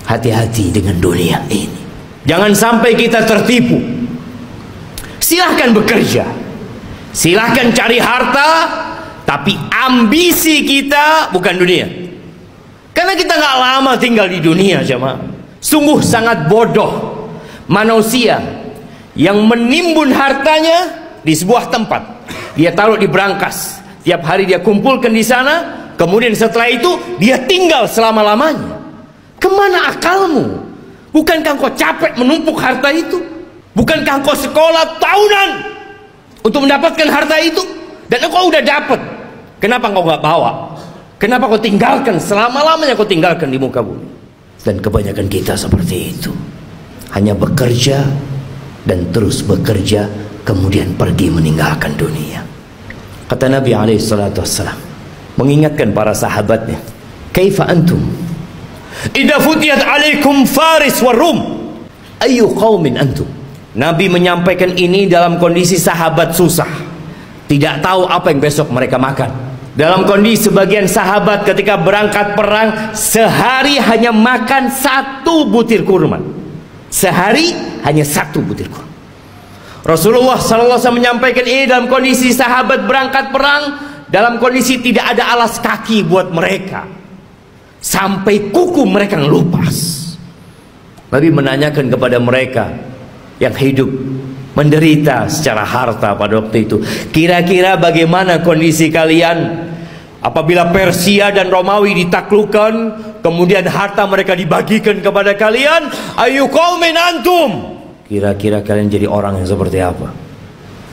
Hati-hati dengan dunia ini. Jangan sampai kita tertipu. Silahkan bekerja, silahkan cari harta, tapi ambisi kita bukan dunia. Karena kita nggak lama tinggal di dunia, jemaah. Sungguh sangat bodoh manusia yang menimbun hartanya di sebuah tempat. Dia taruh di brankas, tiap hari dia kumpulkan di sana, kemudian setelah itu dia tinggal selama-lamanya. Kemana akalmu? Bukankah engkau capek menumpuk harta itu? Bukankah engkau sekolah tahunan untuk mendapatkan harta itu? Dan engkau udah dapat. Kenapa engkau nggak bawa? Kenapa kau tinggalkan selama-lamanya, kau tinggalkan di muka bumi? Dan kebanyakan kita seperti itu. Hanya bekerja dan terus bekerja, kemudian pergi meninggalkan dunia. Kata Nabi SAW mengingatkan para sahabatnya, "Kaifa antum idza futiyat alaikum Faris wa Rum, ayu qaumin antum?" Nabi menyampaikan ini dalam kondisi sahabat susah, tidak tahu apa yang besok mereka makan. Dalam kondisi sebagian sahabat ketika berangkat perang, sehari hanya makan 1 butir kurma. Sehari hanya 1 butir kurma. Rasulullah SAW menyampaikan ini dalam kondisi sahabat berangkat perang, dalam kondisi tidak ada alas kaki buat mereka, sampai kuku mereka ngelupas. Nabi menanyakan kepada mereka yang hidup menderita secara harta pada waktu itu, kira-kira bagaimana kondisi kalian apabila Persia dan Romawi ditaklukkan, kemudian harta mereka dibagikan kepada kalian? Ayu qaumin antum? Kira-kira kalian jadi orang yang seperti apa?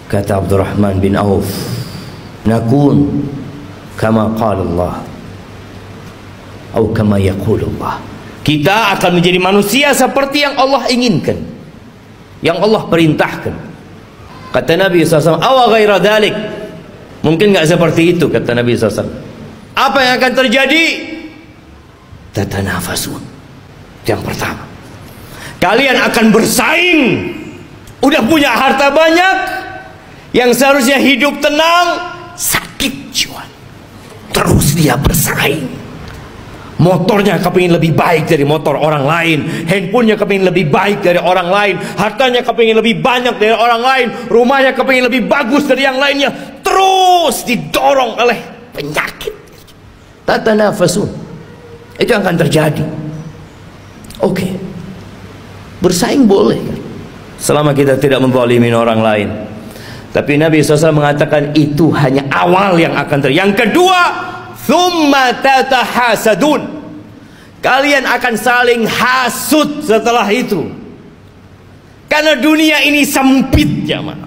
Kata Abdurrahman bin Auf, nakun kama qala Allah atau kama yaqulu Allah. Kita akan menjadi manusia seperti yang Allah inginkan, yang Allah perintahkan. Kata Nabi SAW, awa ghaira dhalik, mungkin nggak seperti itu, kata Nabi SAW. Apa yang akan terjadi? Tatanafasun. Yang pertama, kalian akan bersaing. Udah punya harta banyak, yang seharusnya hidup tenang, sakit jiwa, terus dia bersaing. Motornya kepingin lebih baik dari motor orang lain, handphonenya kepingin lebih baik dari orang lain, hartanya kepingin lebih banyak dari orang lain, rumahnya kepingin lebih bagus dari yang lainnya. Terus didorong oleh penyakit. Tatanafasun. Itu yang akan terjadi. Oke, bersaing boleh kan, selama kita tidak menzalimi orang lain. Tapi Nabi SAW mengatakan itu hanya awal yang akan terjadi. Yang kedua, thumma tatahasadun, kalian akan saling hasud setelah itu. Karena dunia ini sempit, jemaah.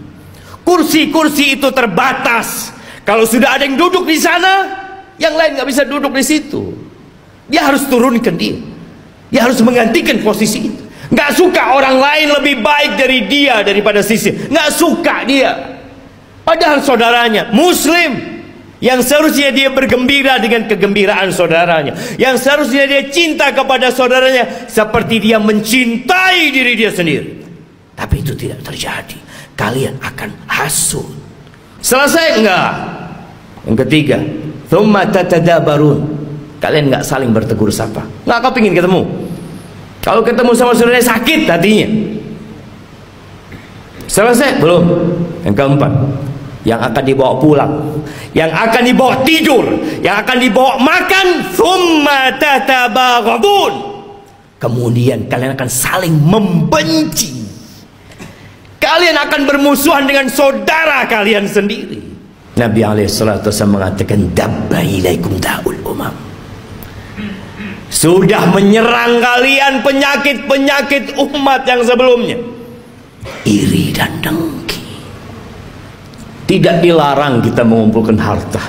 Kursi-kursi itu terbatas. Kalau sudah ada yang duduk di sana, yang lain nggak bisa duduk di situ. Dia harus turunkan dia. Dia harus menggantikan posisi itu. Nggak suka orang lain lebih baik dari dia daripada sisi. Nggak suka dia. Padahal saudaranya Muslim, yang seharusnya dia bergembira dengan kegembiraan saudaranya, yang seharusnya dia cinta kepada saudaranya seperti dia mencintai diri dia sendiri. Tapi itu tidak terjadi. Kalian akan hasud. Selesai enggak? Yang ketiga, thumma tatadabarun, kalian enggak saling bertegur sapa. Enggak kepingin ketemu. Kalau ketemu sama saudaranya sakit hatinya. Selesai? Belum. Yang keempat, yang akan dibawa pulang, yang akan dibawa tidur, yang akan dibawa makan, thumma tatabaghadun, kemudian kalian akan saling membenci. Kalian akan bermusuhan dengan saudara kalian sendiri. Nabi SAW mengatakan, dabba ilaikum da'ul umam, sudah menyerang kalian penyakit-penyakit umat yang sebelumnya, iri dan dengki. Tidak dilarang kita mengumpulkan harta,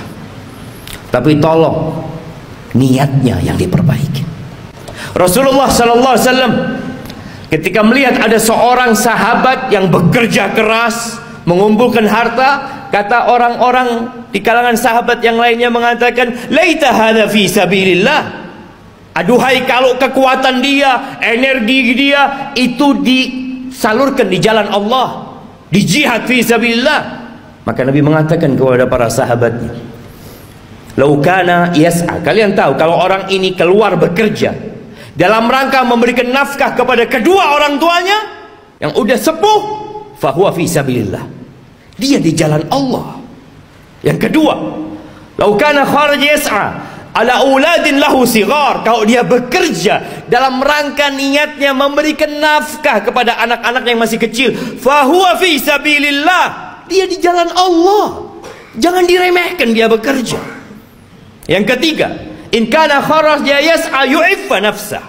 tapi tolong niatnya yang diperbaiki. Rasulullah SAW ketika melihat ada seorang sahabat yang bekerja keras mengumpulkan harta, kata orang-orang di kalangan sahabat yang lainnya mengatakan, laita hadza fi sabilillah, aduhai kalau kekuatan dia, energi dia itu disalurkan di jalan Allah, di jihad fi sabilillah. Maka Nabi mengatakan kepada para sahabatnya, laukana yas'a, kalian tahu kalau orang ini keluar bekerja, dalam rangka memberikan nafkah kepada kedua orang tuanya yang udah sepuh, fahuwa fi sabilillah, dia di jalan Allah. Yang kedua, lau kana kharaj yas'a ala auladin lahu sigar, kalau dia bekerja dalam rangka niatnya memberikan nafkah kepada anak-anak yang masih kecil, fahuwa fi sabilillah, dia di jalan Allah. Jangan diremehkan dia bekerja. Yang ketiga, in kana kharaja yas'a yu'iffa nafsah,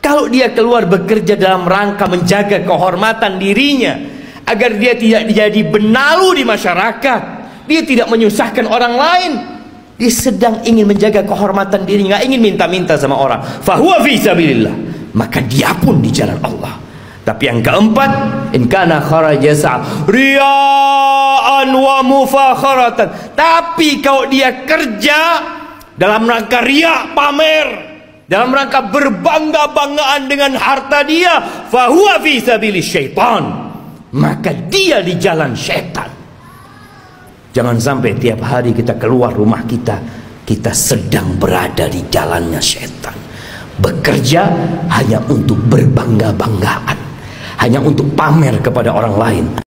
kalau dia keluar bekerja dalam rangka menjaga kehormatan dirinya agar dia tidak jadi benalu di masyarakat, dia tidak menyusahkan orang lain, dia sedang ingin menjaga kehormatan diri, nggak ingin minta-minta sama orang, fahuwa fi sabilillah, maka dia pun di jalan Allah. Tapi yang keempat, in kana kharaja riya'an wa mufakharatan, tapi kalau dia kerja dalam rangka riya, pamer, dalam rangka berbangga-banggaan dengan harta dia, fahuwa fi sabilis syaitan, maka dia di jalan syaitan. Jangan sampai tiap hari kita keluar rumah kita, kita sedang berada di jalannya syaitan. Bekerja hanya untuk berbangga-banggaan, hanya untuk pamer kepada orang lain.